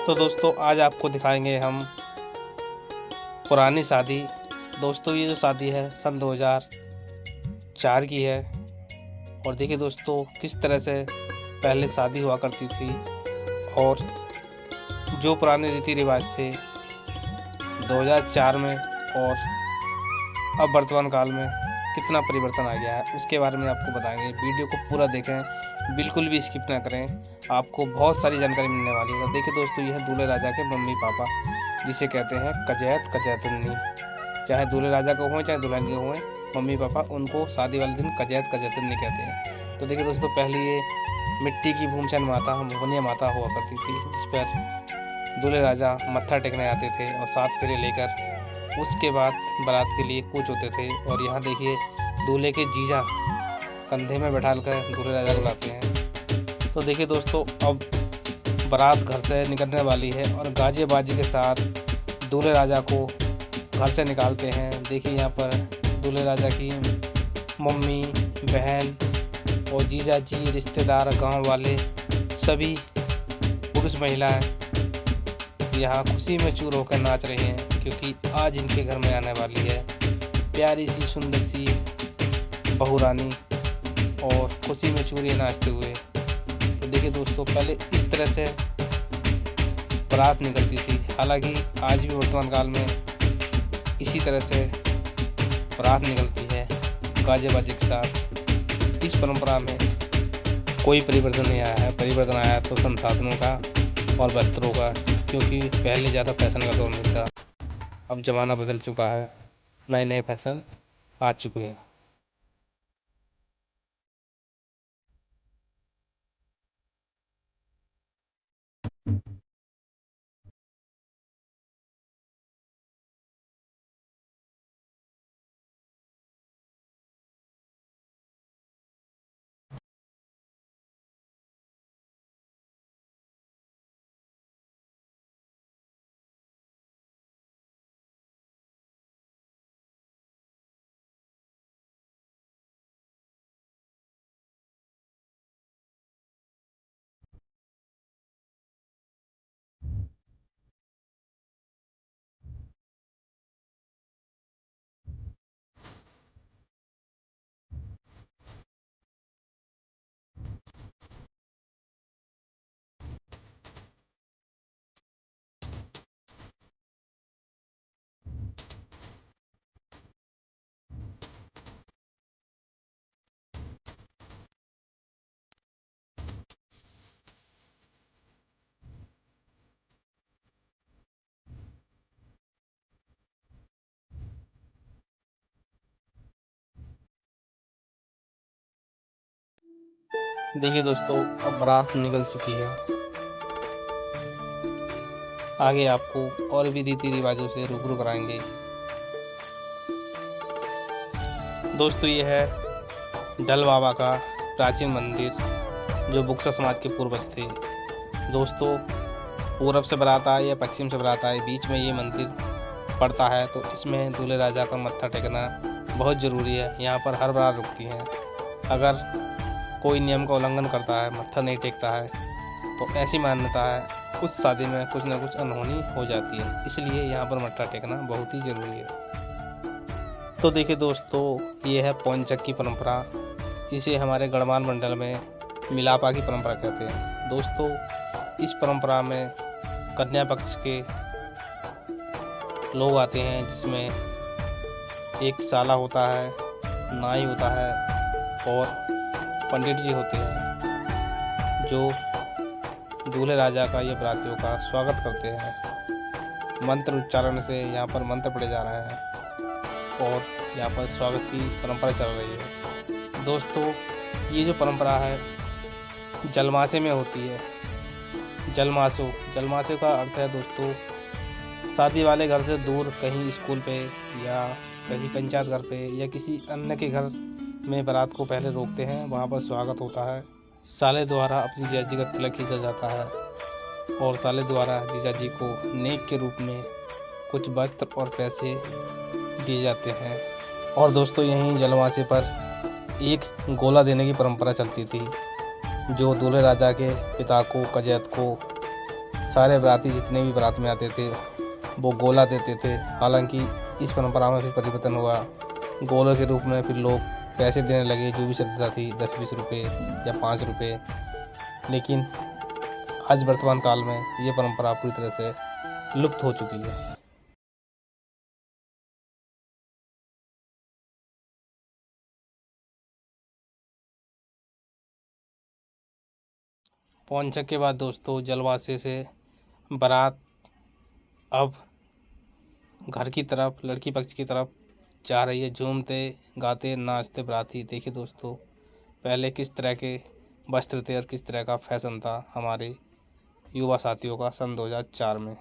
तो दोस्तों आज आपको दिखाएंगे हम पुरानी शादी। दोस्तों ये जो शादी है सन 2004 की है। और देखिए दोस्तों किस तरह से पहले शादी हुआ करती थी और जो पुराने रीति रिवाज थे 2004 में और अब वर्तमान काल में कितना परिवर्तन आ गया है उसके बारे में आपको बताएंगे। वीडियो को पूरा देखें, बिल्कुल भी स्किप ना करें, आपको बहुत सारी जानकारी मिलने वाली है। तो देखिए दोस्तों ये है दूल्हे राजा के मम्मी पापा, जिसे कहते हैं कजैत कजैतनी। चाहे दूल्हे राजा को हों चाहे दुल्हन के हों, मम्मी पापा उनको शादी वाले दिन कजैत कजैतनी कहते हैं। तो देखिए दोस्तों पहले ये मिट्टी की भूमचंद माता मोहनिया माता हुआ करती थी, जिस पर दूल्हे राजा मत्था टेकने आते थे और 7 फेरे लेकर उसके बाद बारात के लिए कूच होते थे। और यहाँ देखिए दूल्हे के जीजा कंधे में बैठाल कर दूल्हे राजा को लाते हैं। तो देखिए दोस्तों अब बारात घर से निकलने वाली है और गाजे बाजी के साथ दूल्हे राजा को घर से निकालते हैं। देखिए यहाँ पर दूल्हे राजा की मम्मी, बहन और जीजा जी, रिश्तेदार, गांव वाले सभी पुरुष महिलाएं यहाँ खुशी में चूर होकर नाच रहे हैं, क्योंकि आज इनके घर में आने वाली है प्यारी सी सुंदर सी बहू रानी। और खुशी में चूर ये नाचते हुए। तो देखिए दोस्तों पहले इस तरह से बारात निकलती थी, हालांकि आज भी वर्तमान काल में इसी तरह से बारात निकलती है गाजे बाजे के साथ। इस परंपरा में कोई परिवर्तन नहीं आया है। परिवर्तन आया तो संसाधनों का और वस्त्रों का, क्योंकि पहले ज़्यादा फैशन का दौर नहीं था। अब ज़माना बदल चुका है, नए नए फैशन आ चुके हैं। देखिए दोस्तों अब बारात निकल चुकी है। आगे आपको और भी रीति रिवाजों से रूबरू कराएंगे। दोस्तों ये है डल बाबा का प्राचीन मंदिर, जो बुक्सा समाज के पूर्वज थे। दोस्तों पूरब से बारात आए या पश्चिम से बारात आए, बीच में ये मंदिर पड़ता है, तो इसमें दूल्हे राजा का मत्था टेकना बहुत ज़रूरी है। यहाँ पर हर बारात रुकती हैं। अगर कोई नियम का उल्लंघन करता है, मत्था नहीं टेकता है, तो ऐसी मान्यता है उस शादी में कुछ ना कुछ अनहोनी हो जाती है। इसलिए यहाँ पर मत्था टेकना बहुत ही ज़रूरी है। तो देखिए दोस्तों ये है पौंचक की परंपरा, इसे हमारे गढ़वाल मंडल में मिलापा की परंपरा कहते हैं। दोस्तों इस परंपरा में कन्या पक्ष के लोग आते हैं, जिसमें एक साला होता है, नाई होता है और पंडित जी होते हैं, जो दूल्हे राजा का या बरातियों का स्वागत करते हैं। मंत्र उच्चारण से यहाँ पर मंत्र पढ़े जा रहे हैं और यहाँ पर स्वागत की परंपरा चल रही है। दोस्तों ये जो परंपरा है जलमासे में होती है। जलमासे का अर्थ है दोस्तों शादी वाले घर से दूर कहीं स्कूल पे या कहीं पंचायत घर पे या किसी अन्य के घर में बारात को पहले रोकते हैं, वहाँ पर स्वागत होता है। साले द्वारा अपनी जीजा जी का तिलक खींचा जाता है और साले द्वारा जीजा जी को नेक के रूप में कुछ वस्त्र और पैसे दिए जाते हैं। और दोस्तों यहीं जलमासे पर एक गोला देने की परंपरा चलती थी, जो दूल्हे राजा के पिता को कजैत को सारे बराती जितने भी बारात में आते थे वो गोला देते थे। हालांकि इस परंपरा में फिर परिवर्तन हुआ, गोलों के रूप में फिर लोग पैसे देने लगे, जो भी श्रद्धा थी 10-20 रुपये या 5 रुपये। लेकिन आज वर्तमान काल में ये परंपरा पूरी तरह से लुप्त हो चुकी है। पौंचक के बाद दोस्तों जलवासे से बारात अब घर की तरफ, लड़की पक्ष की तरफ जा रही है। झूमते गाते नाचते बाराती। देखिए दोस्तों, पहले किस तरह के वस्त्र थे और किस तरह का फैशन था हमारे युवा साथियों का सन 2004 में।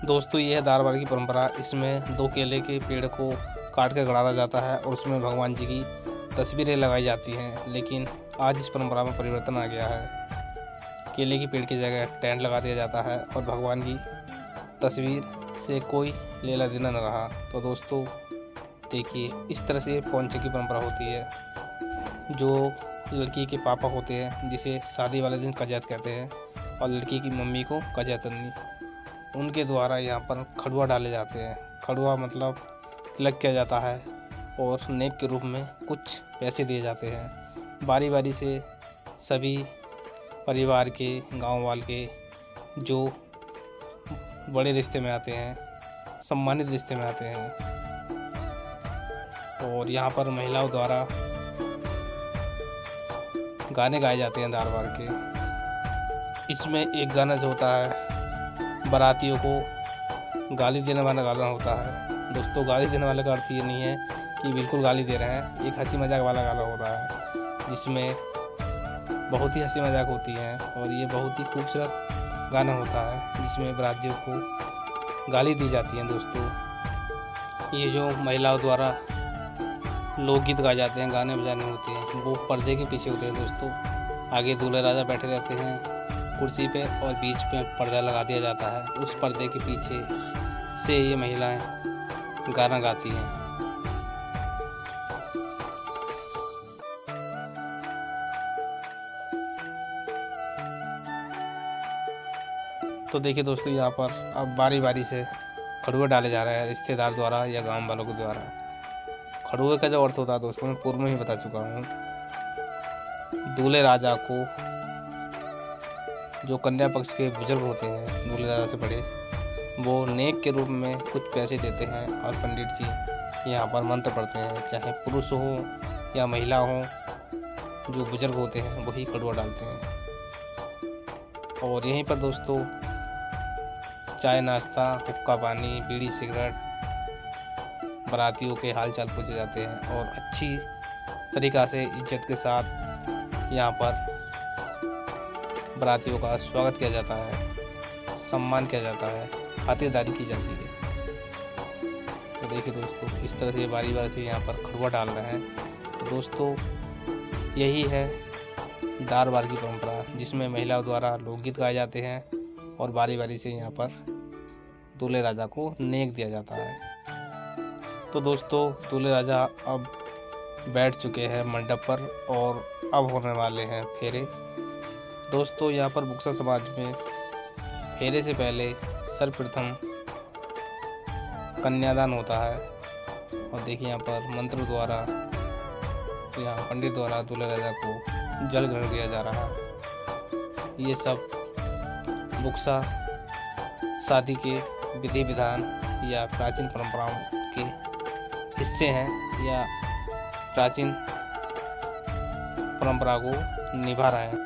दोस्तों ये है दारबार की परंपरा। इसमें 2 केले के पेड़ को काट कर गड़ाया जाता है और उसमें भगवान जी की तस्वीरें लगाई जाती हैं। लेकिन आज इस परंपरा में परिवर्तन आ गया है। केले के पेड़ की जगह टेंट लगा दिया जाता है और भगवान की तस्वीर से कोई लेना देना न रहा। तो दोस्तों देखिए, इस तरह से पौंचक की परंपरा होती है। जो लड़की के पापा होते हैं, जिसे शादी वाले दिन कजैत कहते हैं, और लड़की की मम्मी को कजैतनी, उनके द्वारा यहाँ पर खड़ुआ डाले जाते हैं। खड़ुआ मतलब तिलक किया जाता है और नेक के रूप में कुछ पैसे दिए जाते हैं। बारी बारी से सभी परिवार के, गांव वाले के जो बड़े रिश्ते में आते हैं, सम्मानित रिश्ते में आते हैं, और यहाँ पर महिलाओं द्वारा गाने गाए जाते हैं दारबार के। इसमें एक गाना जो होता है, बारातियों को गाली देने वाला गाना होता है। दोस्तों गाली देने वाले का अर्थ ये नहीं है कि बिल्कुल गाली दे रहे हैं, एक हंसी मजाक वाला गाना होता है जिसमें बहुत ही हंसी मजाक होती है और ये बहुत ही खूबसूरत गाना होता है जिसमें बारातियों को गाली दी जाती है। दोस्तों ये जो महिलाओं द्वारा लोकगीत गाए जाते हैं, गाने बजाने होते हैं, वो पर्दे के पीछे होते हैं। दोस्तों आगे दूल्हा राजा बैठे रहते हैं कुर्सी पे और बीच में पर्दा लगा दिया जाता है। उस पर्दे के पीछे से ये महिलाएं गाना गाती हैं। तो देखिए दोस्तों, यहाँ पर अब बारी बारी से खड़ुए डाले जा रहे हैं रिश्तेदार द्वारा या गांव वालों के द्वारा। खड़ुए का जो अर्थ होता है दोस्तों, मैं पूर्व में ही बता चुका हूँ। दूल्हे राजा को, जो कन्या पक्ष के बुजुर्ग होते हैं, दूल्हे राजा से बड़े, वो नेक के रूप में कुछ पैसे देते हैं और पंडित जी यहाँ पर मंत्र पढ़ते हैं। चाहे पुरुष हो या महिला हो, जो बुजुर्ग होते हैं वही खड़ुआ डालते हैं। और यहीं पर दोस्तों चाय नाश्ता, हुक्का पानी, बीड़ी सिगरेट बारातियों के हालचाल पूछे जाते हैं और अच्छी तरीक़ा से इज्जत के साथ यहाँ पर बारातियों का स्वागत किया जाता है, सम्मान किया जाता है, खातिरदारी की जाती है। तो देखिए दोस्तों, इस तरह से बारी बारी से यहाँ पर खड़ुआ डाल रहे हैं। तो दोस्तों यही है दारबार की परंपरा, जिसमें महिलाओं द्वारा लोकगीत गाए जाते हैं और बारी बारी से यहाँ पर दूल्हे राजा को नेक दिया जाता है। तो दोस्तों दूल्हे राजा अब बैठ चुके हैं मंडप पर और अब होने वाले हैं फेरे। दोस्तों यहाँ पर बुक्सा समाज में फेरे से पहले सर्वप्रथम कन्यादान होता है और देखिए यहाँ पर मंत्र द्वारा, यहाँ पंडित द्वारा दूल्हे राजा को जल ग्रहण किया जा रहा है। ये सब बुक्सा शादी के विधि विधान या प्राचीन परंपराओं के हिस्से हैं या प्राचीन परंपरा को निभा रहे हैं।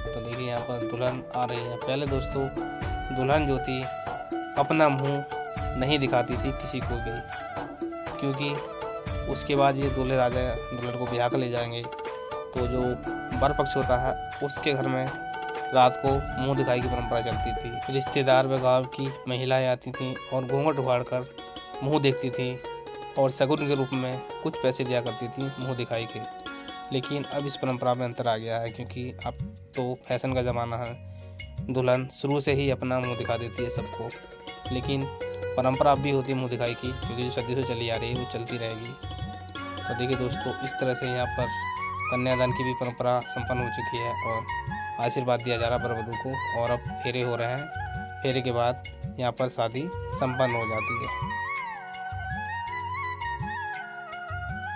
तो देखिए यहाँ पर दुल्हन आ रही है। पहले दोस्तों दुल्हन जो थी अपना मुंह नहीं दिखाती थी किसी को भी, क्योंकि उसके बाद ये दूल्हे राजा दुल्हन को ब्याह कर ले जाएंगे तो जो वर पक्ष होता है उसके घर में रात को मुंह दिखाई की परंपरा चलती थी। रिश्तेदार व गांव की महिलाएं आती थीं और घूंघट उखाड़ कर मुँह देखती थी और शगुन के रूप में कुछ पैसे दिया करती थी मुँह दिखाई के। लेकिन अब इस परंपरा में अंतर आ गया है, क्योंकि अब तो फैशन का ज़माना है। दुल्हन शुरू से ही अपना मुँह दिखा देती है सबको, लेकिन परंपरा अब भी होती है मुँह दिखाई की, क्योंकि जो सदी से चली आ रही है वो चलती रहेगी। तो देखिए दोस्तों, इस तरह से यहाँ पर कन्यादान की भी परंपरा संपन्न हो चुकी है और आशीर्वाद दिया जा रहा है वर वधू को, और अब फेरे हो रहे हैं। फेरे के बाद यहाँ पर शादी संपन्न हो जाती है।